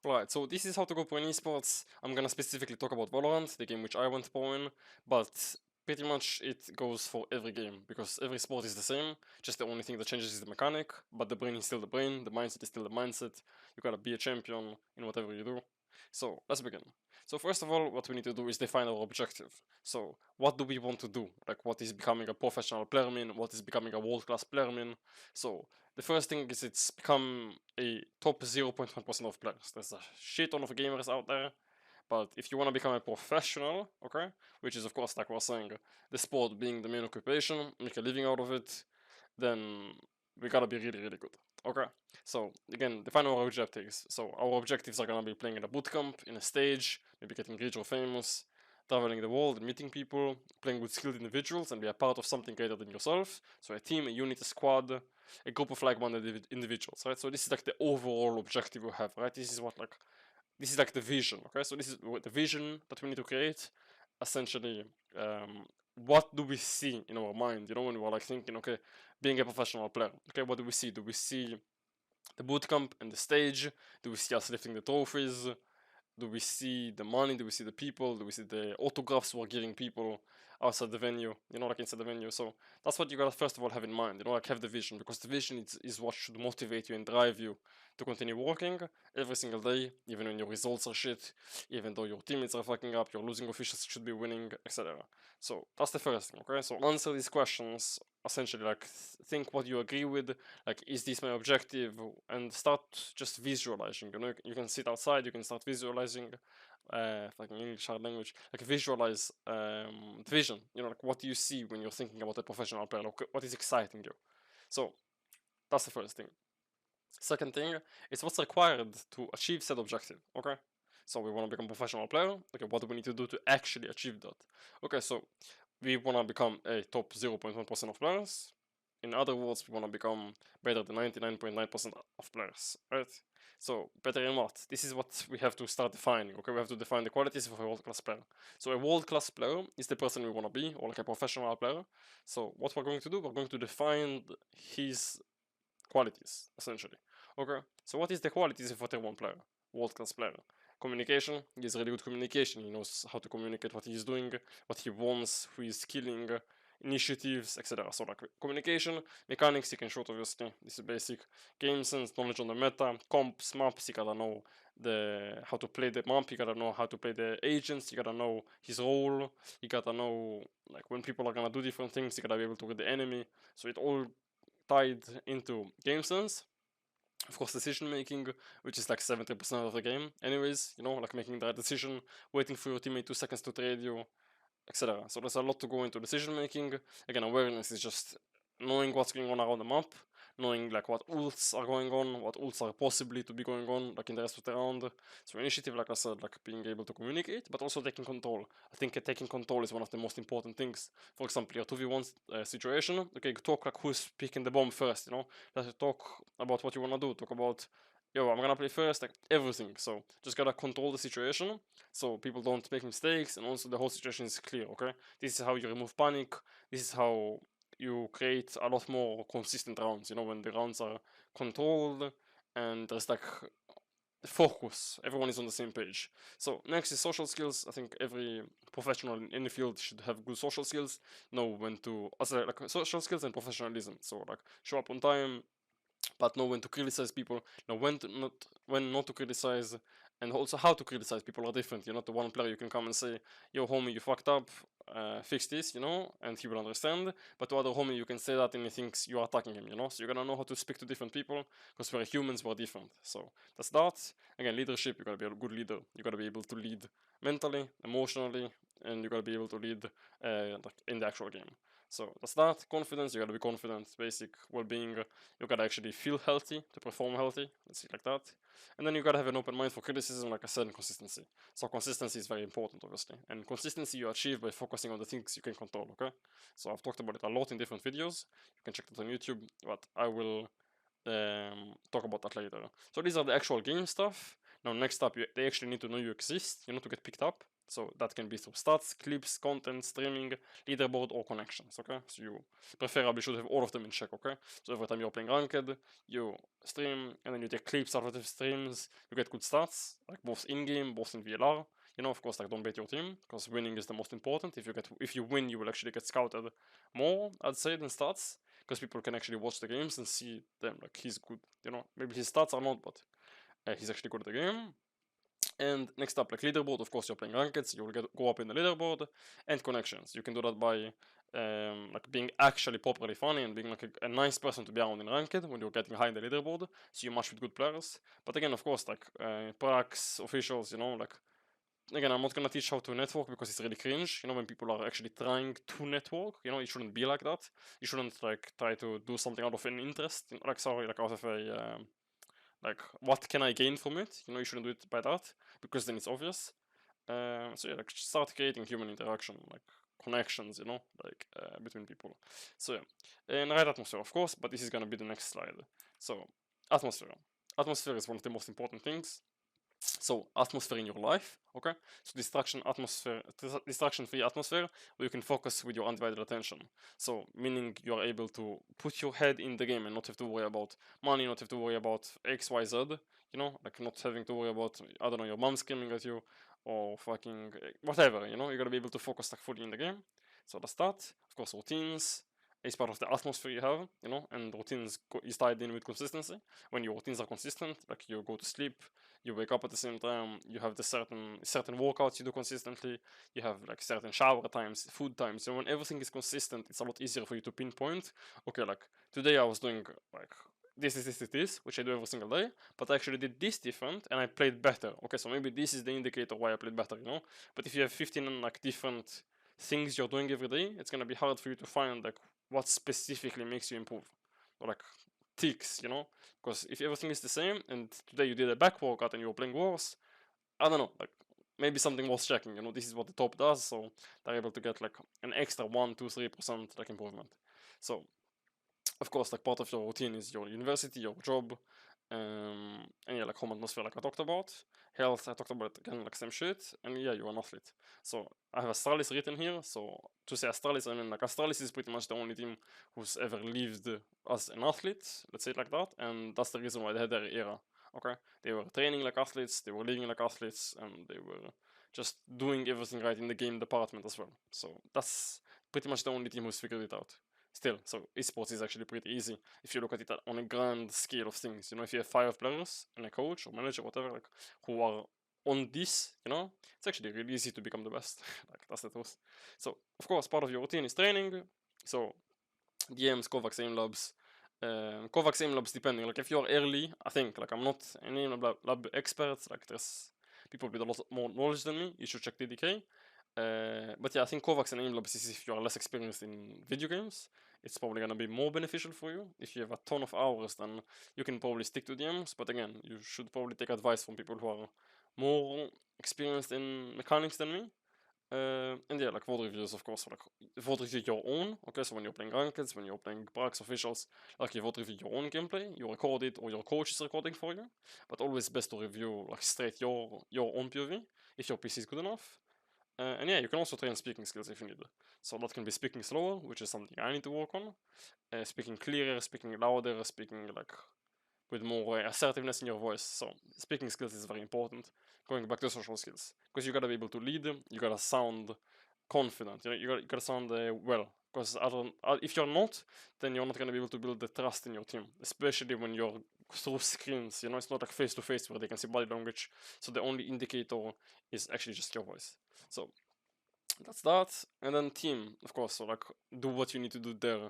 Right, so this is how to go pro in esports. I'm gonna specifically talk about Valorant, the game which I went pro in, but pretty much it goes for every game, because every sport is the same, just the only thing that changes is the mechanic, but the brain is still the brain, the mindset is still the mindset. You gotta be a champion in whatever you do. So, let's begin. So first of all, what we need to do is define our objective. So, what do we want to do? Like, what is becoming a professional player mean? What is becoming a world-class player mean? So, the first thing is it's become a top 0.1% of players. There's a shit ton of gamers out there, but if you want to become a professional, okay, which is of course like we're saying, the sport being the main occupation, make a living out of it, then we gotta be really, really good. Okay, so again, define our objectives. So our objectives are gonna be playing in a bootcamp, in a stage, maybe getting rich or famous, traveling the world, meeting people, playing with skilled individuals, and be a part of something greater than yourself. So a team, a unit, a squad, a group of like-minded individuals, right? So this is like the overall objective we have, right? This is what like this is like the vision, okay? So this is the vision that we need to create. Essentially, what do we see in our mind? You know, when we're like thinking, okay, being a professional player, okay, what do we see? Do we see the bootcamp and the stage? Do we see us lifting the trophies? Do we see the money? Do we see the people? Do we see the autographs we're giving people outside the venue? You know, like inside the venue. So that's what you gotta first of all have in mind. You know, like have the vision, because the vision is what should motivate you and drive you to continue working every single day, even when your results are shit, even though your teammates are fucking up, your losing officials should be winning, etc. So that's the first thing. Okay, so answer these questions. Essentially, like think what you agree with, like is this my objective, and start just visualizing. You know, you can sit outside, you can start visualizing fucking English hard language, like visualize vision. You know, like what do you see when you're thinking about a professional player, like what is exciting you. So that's the first thing. Second thing is what's required to achieve said objective. Okay, so we want to become a professional player. Okay, what do we need to do to actually achieve that? Okay, so we want to become a top 0.1% of players. In other words, we want to become better than 99.9% of players, right? So better in what? This is what we have to start defining. Okay, we have to define the qualities of a world-class player. So a world-class player is the person we want to be, or like a professional player. So what we're going to do, we're going to define his qualities, essentially. Okay, so what is the qualities of a tier 1 player? World-class player. Communication, he has really good communication, he knows how to communicate what he's doing, what he wants, who he's killing, initiatives, etc. So like communication, mechanics, he can shoot obviously, this is basic. Game sense, knowledge on the meta, comps, maps, you gotta know how to play the map, you gotta know how to play the agents, you gotta know his role, you gotta know like when people are gonna do different things, you gotta be able to read the enemy. So it all tied into game sense. Of course, decision making, which is like 70% of the game. Anyways, you know, like making the right decision, waiting for your teammate 2 seconds to trade you, etc. So there's a lot to go into decision making. Again, awareness is just knowing what's going on around the map, knowing like what ults are going on, what ults are possibly to be going on, like in the rest of the round. So initiative, like I said, like being able to communicate, but also taking control. I think taking control is one of the most important things. For example, your 2v1 situation, okay, talk like who's picking the bomb first, you know? Let's talk about what you wanna do, talk about yo, I'm gonna play first, like everything. So just gotta control the situation so people don't make mistakes, and also the whole situation is clear. Okay, this is how you remove panic. This is how you create a lot more consistent rounds. You know, when the rounds are controlled and there's like focus, everyone is on the same page. So next is social skills. I think every professional in any field should have good social skills, know when to, also like social skills and professionalism. So like show up on time, but know when to criticize people, know when not to criticize, and also how to criticize people are different. You're not the one player you can come and say, yo homie, you fucked up, fix this, you know, and he will understand. But to other homie you can say that and he thinks you are attacking him, you know. So you're gonna know how to speak to different people, because we're humans, we're different. So that's that. Again, leadership, you gotta be a good leader. You gotta be able to lead mentally, emotionally, and you gotta be able to lead like in the actual game. So that's that. Confidence, you gotta be confident, basic well-being. You gotta actually feel healthy to perform healthy, let's see, like that. And then you gotta have an open mind for criticism, like I said, and consistency. So consistency is very important, obviously. And consistency you achieve by focusing on the things you can control, okay? So I've talked about it a lot in different videos. You can check that on YouTube, but I will talk about that later. So these are the actual game stuff. Now next up, they actually need to know you exist, you know, to get picked up. So that can be through stats, clips, content, streaming, leaderboard, or connections. Okay, so you preferably should have all of them in check. Okay, so every time you're playing ranked, you stream and then you take clips out of the streams. You get good stats, like both in game, both in VLR. You know, of course, like don't bet your team because winning is the most important. If you win, you will actually get scouted more, I'd say, than stats, because people can actually watch the games and see them. Like he's good. You know, maybe his stats are not, but he's actually good at the game. And next up, like leaderboard, of course, you're playing rankeds, you will go up in the leaderboard, and connections. You can do that by like being actually properly funny and being like a nice person to be around in ranked when you're getting high in the leaderboard, so you match with good players. But again, of course, like pracs, officials, you know, like again, I'm not gonna teach how to network because it's really cringe. You know, when people are actually trying to network, you know, it shouldn't be like that. You shouldn't like try to do something out of an interest, like sorry, like out of a like what can I gain from it. You know, you shouldn't do it by that because then it's obvious. So yeah, like start creating human interaction, like connections, you know, like between people. So yeah, and right atmosphere, of course, but this is gonna be the next slide. So atmosphere. Atmosphere is one of the most important things. So atmosphere in your life, okay? So distraction-free atmosphere where you can focus with your undivided attention. So meaning you are able to put your head in the game and not have to worry about money, not have to worry about X, Y, Z, you know, like not having to worry about, I don't know, your mom screaming at you or fucking whatever, you know, you're gonna be able to focus like fully in the game. So that's that. Of course, routines is part of the atmosphere you have, you know, and routines is tied in with consistency. When your routines are consistent, like you go to sleep, you wake up at the same time, you have the certain workouts you do consistently, you have like certain shower times, food times. So when everything is consistent, it's a lot easier for you to pinpoint, okay, like today I was doing like this, which I do every single day, but I actually did this different and I played better. Okay, so maybe this is the indicator why I played better, you know. But if you have 15 like different things you're doing every day, it's gonna be hard for you to find like what specifically makes you improve, or like ticks, you know. Because if everything is the same and today you did a back workout and you were playing worse, I don't know, like maybe something worth checking, you know. This is what the top does, so they're able to get like an extra 1, 2, 3% like improvement. So of course, like part of your routine is your university, your job, and yeah, like home atmosphere, like I talked about. Health, I talked about again, like same shit. And yeah, you're an athlete. So I have Astralis written here. So to say Astralis, I mean like Astralis is pretty much the only team who's ever lived as an athlete. Let's say it like that, and that's the reason why they had their era. Okay, they were training like athletes, they were living like athletes, and they were just doing everything right in the game department as well. So that's pretty much the only team who's figured it out still. So esports is actually pretty easy if you look at it on a grand scale of things. You know, if you have 5 players and a coach or manager, whatever, like who are on this, you know, it's actually really easy to become the best. Like that's the truth. So of course, part of your routine is training. So DMs, Kovacs, aim labs. Kovacs, aim labs, depending. Like if you're early, I think like I'm not an aim lab expert. Like there's people with a lot more knowledge than me. You should check TDK. But yeah, I think Kovacs and aim labs is if you are less experienced in video games. It's probably gonna be more beneficial for you. If you have a ton of hours, then you can probably stick to DMs. But again, you should probably take advice from people who are more experienced in mechanics than me. And yeah, like VOD reviews, of course, like VOD review your own. Okay, so when you're playing rankeds, when you're playing Prax officials, like you VOD review your own gameplay, you record it or your coach is recording for you. But always best to review like straight your own POV if your PC is good enough. And yeah, you can also train speaking skills if you need. So that can be speaking slower, which is something I need to work on. Speaking clearer, speaking louder, speaking like with more assertiveness in your voice. So speaking skills is very important. Going back to social skills, because you gotta be able to lead. You gotta sound confident. You know, you gotta sound well. Because if you're not, then you're not gonna be able to build the trust in your team, especially when you're through screens. You know, it's not like face to face where they can see body language. So the only indicator is actually just your voice. So that's that. And then team, of course. So like do what you need to do there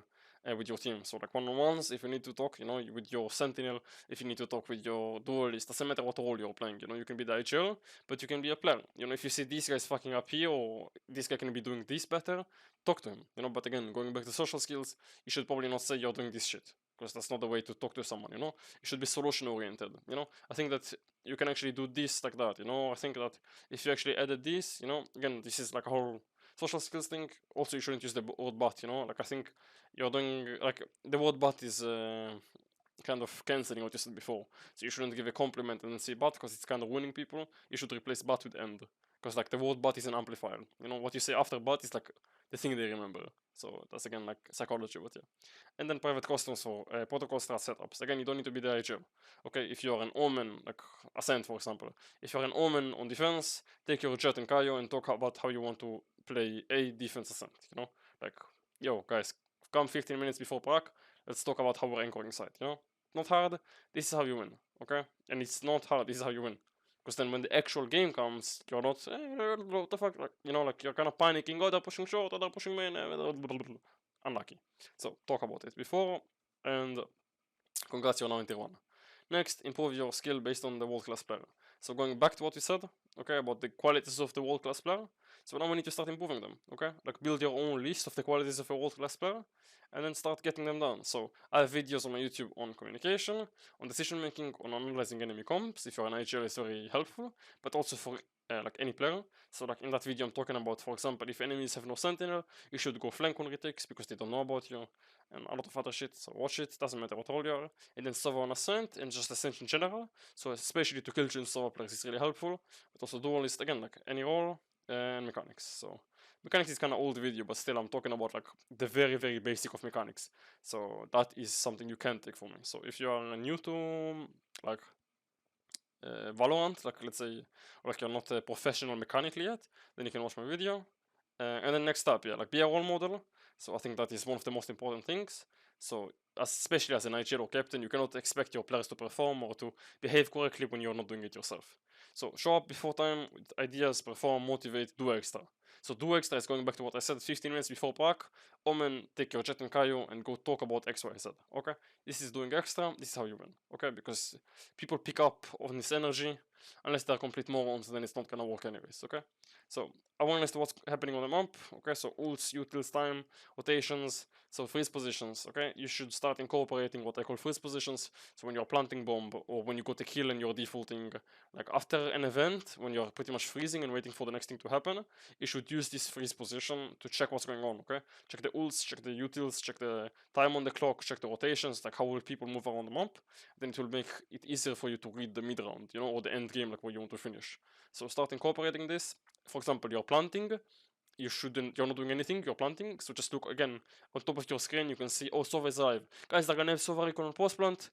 with your team. So like one-on-ones, if you need to talk, you know, with your sentinel, if you need to talk with your duelist, doesn't matter what role you're playing. You know, you can be the HL, but you can be a player. You know, if you see this guy's fucking up here or this guy can be doing this better, talk to him. You know, but again, going back to social skills, you should probably not say you're doing this shit, because that's not the way to talk to someone. You know, you should be solution oriented. You know, I think that you can actually do this like that. You know, I think that if you actually added this, you know, again, this is like a whole social skills thing. Also, you shouldn't use the word but, you know, like I think you're doing like the word but is kind of canceling what you said before. So you shouldn't give a compliment and then say but, because it's kind of winning people. You should replace but with and, because like the word but is an amplifier. You know, what you say after but is like the thing they remember. So that's again like psychology, but yeah. And then private customs for protocol strat setups. Again, you don't need to be the IHL. Okay, if you're an Omen, like Ascent for example, if you're an Omen on defense, take your Jet and Kaio and talk about how you want to play a defense Ascent. You know, like, yo guys, come 15 minutes before prac, let's talk about how we're anchoring site. You know, not hard. This is how you win. Okay, and it's not hard. This is how you win. Because then when the actual game comes, you're not, what the fuck, like, you know, like you're kind of panicking, oh, they're pushing short, oh, they're pushing main, unlucky. So talk about it before, and congrats, you're now in tier 1. Next, improve your skill based on the world-class player. So going back to what we said, okay, about the qualities of the world-class player, so now we need to start improving them, okay? Like build your own list of the qualities of a world-class player, and then start getting them done. So I have videos on my YouTube on communication, on decision making, on analyzing enemy comps. If you're an IGL, it's very helpful, but also for like any player. So like in that video I'm talking about, for example, if enemies have no sentinel, you should go flank on retakes because they don't know about you, and a lot of other shit. So watch it, doesn't matter what role you are. And then Sova on Ascent, and just Ascent in general. So especially to kill chain Sova players is really helpful, but also duelist, again, like any role, and mechanics. So mechanics is kind of old video, but still I'm talking about like the very, very basic of mechanics. So that is something you can take from me. So if you are new to like Valorant, like let's say, like you're not a professional mechanically yet, then you can watch my video. And then next up, yeah, like be a role model. So I think that is one of the most important things. So especially as an IGL or captain, you cannot expect your players to perform or to behave correctly when you're not doing it yourself. So show up before time with ideas, perform, motivate, do extra. So do extra is going back to what I said 15 minutes before prac. Omen, take your Jet and Kaio and go talk about X, Y, Z. Okay? This is doing extra, this is how you win. Okay? Because people pick up on this energy. Unless they're complete morons, then it's not gonna work anyways. Okay? So awareness to what's happening on the map. Okay, so ults, utils, time, rotations, so freeze positions. Okay, you should start incorporating what I call freeze positions. So when you're planting bomb or when you got a kill and you're defaulting, like after an event, when you're pretty much freezing and waiting for the next thing to happen, you should use this freeze position to check what's going on. Okay, check the ults, check the utils, check the time on the clock, check the rotations, like how will people move around the map. Then it will make it easier for you to read the mid round, you know, or the end game, like where you want to finish. So start incorporating this. For example, you're planting, you're not doing anything, you're planting, so just look again on top of your screen, you can see, oh, Sova is alive. Guys, they're gonna have Sova recon on post plant.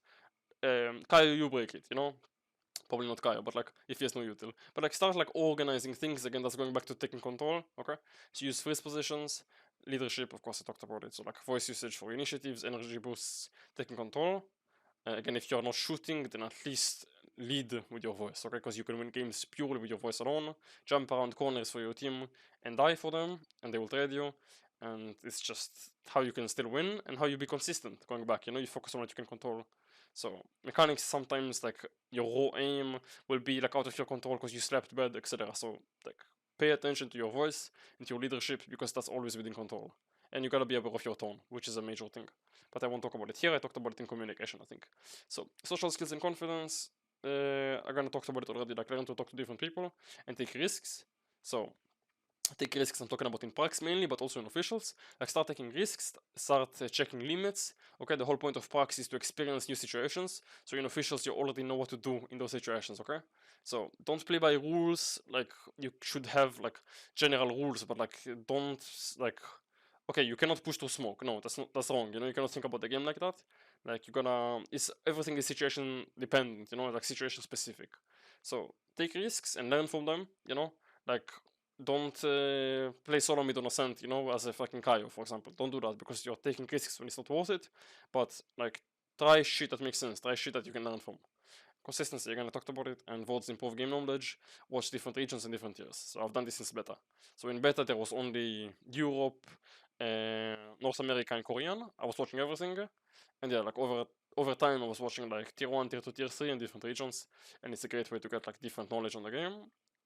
Kaio, you break it, you know? Probably not Kaio, but like if he has no util. But like start like organizing things again, that's going back to taking control, okay? So use freeze positions, leadership, of course I talked about it, so like voice usage for initiatives, energy boosts, taking control. Again, if you're not shooting, then at least lead with your voice, okay? Because you can win games purely with your voice alone, jump around corners for your team and die for them, and they will trade you. And it's just how you can still win and how you be consistent going back, you know, you focus on what you can control. So mechanics sometimes like your raw aim will be like out of your control because you slept bad, etc. So like pay attention to your voice and to your leadership because that's always within control. And you gotta be aware of your tone, which is a major thing. But I won't talk about it here, I talked about it in communication, I think. So social skills and confidence, I'm gonna talk about it already, like learn to talk to different people and take risks. So take risks, I'm talking about in pracs mainly, but also in officials. Like start taking risks, start checking limits. Okay, the whole point of pracs is to experience new situations. So in officials, you already know what to do in those situations, okay? So don't play by rules, like you should have like general rules, but like don't like, okay, you cannot push to smoke. No, that's wrong. You know, you cannot think about the game like that. Like you're gonna, it's everything is situation dependent, you know, like situation specific. So take risks and learn from them, you know, like don't play solo mid on Ascent, you know, as a fucking Kaio, for example. Don't do that because you're taking risks when it's not worth it. But like, try shit that makes sense. Try shit that you can learn from. Consistency, again, I talked about it, and votes improve game knowledge. Watch different regions and different tiers. So I've done this since beta. So in beta there was only Europe, North America, and Korean. I was watching everything, and yeah, like over time I was watching like tier 1, tier 2, tier 3 in different regions, and it's a great way to get like different knowledge on the game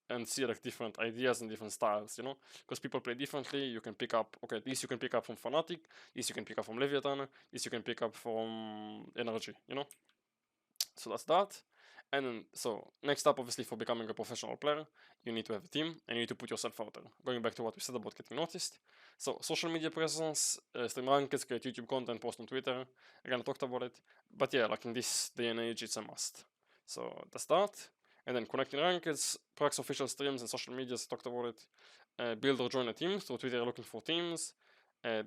and see like different ideas and different styles, you know, because people play differently. You can pick up, okay, this you can pick up from Fnatic, this you can pick up from Leviathan, this you can pick up from Energy, you know. So that's that. And then, so next up, obviously, for becoming a professional player, you need to have a team and you need to put yourself out there. Going back to what we said about getting noticed. So social media presence, stream rankings, create YouTube content, post on Twitter. Again, I talked about it. But yeah, like in this day and age, it's a must. So that's that. And then connecting rankings, practice official streams and social medias, talked about it. Build or join a team, so Twitter looking for teams.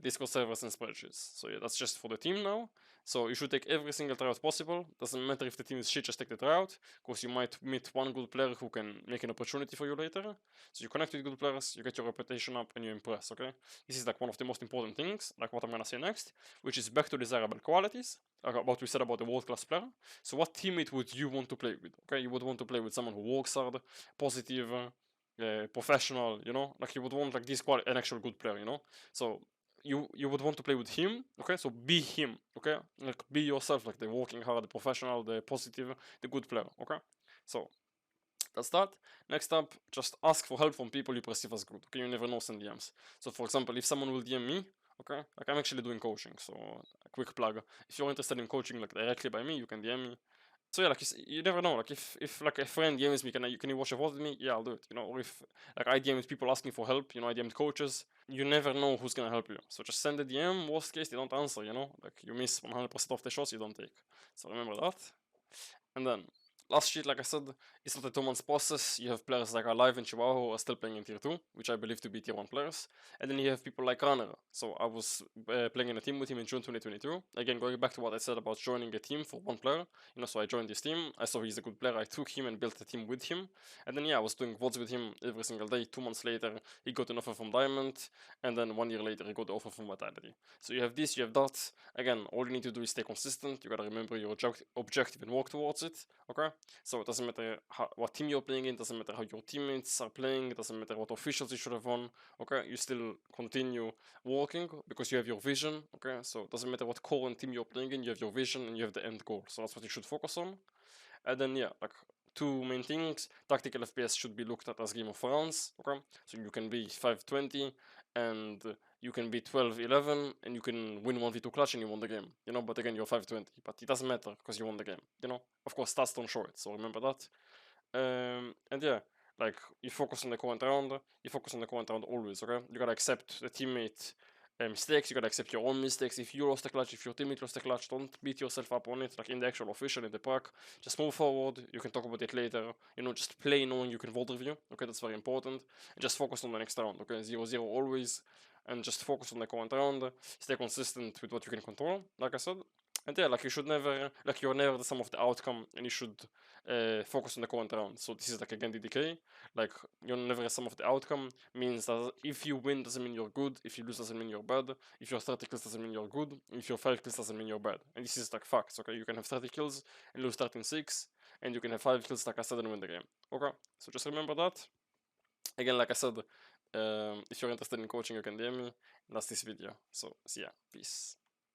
Discord servers and spreadsheets. So yeah, that's just for the team now. So you should take every single tryout possible. Doesn't matter if the team is shit, just take the tryout, because you might meet one good player who can make an opportunity for you later. So you connect with good players, you get your reputation up, and you impress, okay? This is like one of the most important things, like what I'm gonna say next, which is back to desirable qualities, what we said about the world-class player. So what teammate would you want to play with, okay? You would want to play with someone who works hard, positive, professional, you know? Like you would want like this an actual good player, you know? So you would want to play with him, okay? So be him, okay? Like be yourself, like the working hard, the professional, the positive, the good player, okay? So that's that. Next up, just ask for help from people you perceive as good, okay? You never know, send DMs. So for example, if someone will DM me, okay? Like I'm actually doing coaching, so a quick plug. If you're interested in coaching like directly by me, you can DM me. So yeah, like you never know. Like if like a friend DMs me, can you watch a VOD with me? Yeah, I'll do it. You know, or if like I DM'd people asking for help, you know, I DM'd coaches. You never know who's gonna help you. So just send a DM. Worst case, they don't answer. You know, like you miss 100% of the shots you don't take. So remember that. And then last sheet, like I said, it's not a 2 months process. You have players like Alive and Chihuahua who are still playing in tier 2, which I believe to be tier 1 players. And then you have people like Runner. So I was playing in a team with him in June 2022. Again, going back to what I said about joining a team for one player. You know, so I joined this team. I saw he's a good player. I took him and built a team with him. And then yeah, I was doing VODs with him every single day. 2 months later, he got an offer from Diamond. And then 1 year later, he got the offer from Vitality. So you have this, you have that. Again, all you need to do is stay consistent. You gotta remember your objective and work towards it. Okay? So it doesn't matter what team you're playing in, doesn't matter how your teammates are playing, it doesn't matter what officials you should have won, okay? You still continue working because you have your vision, okay? So it doesn't matter what core and team you're playing in, you have your vision and you have the end goal. So that's what you should focus on. And then yeah, like two main things. Tactical FPS should be looked at as Game of rounds, okay? So you can be 5-20 and you can be 12-11 and you can win 1v2 clutch and you won the game, you know? But again, you're 5-20, but it doesn't matter because you won the game, you know? Of course, stats don't show it, so remember that. And yeah, like you focus on the current round, you focus on the current round always, okay? You gotta accept the teammate mistakes, you gotta accept your own mistakes. If you lost a clutch, if your teammate lost a clutch, don't beat yourself up on it, like in the actual official, in the pack. Just move forward, you can talk about it later. You know, just play knowing you can vote review, okay? That's very important. And just focus on the next round, okay? 0-0 always, and just focus on the current round. Stay consistent with what you can control, like I said. And yeah, like you should never, like you're never the sum of the outcome, and you should focus on the current round. So this is like again DDK, like you're never a sum of the outcome, means that if you win doesn't mean you're good, if you lose doesn't mean you're bad, if you're 30 kills doesn't mean you're good, if you're 5 kills doesn't mean you're bad. And this is like facts, okay? You can have 30 kills and lose 13-6, and you can have 5 kills like I said and win the game. Okay, so just remember that. Again, like I said, if you're interested in coaching, you can DM me. And that's this video. So see ya, peace.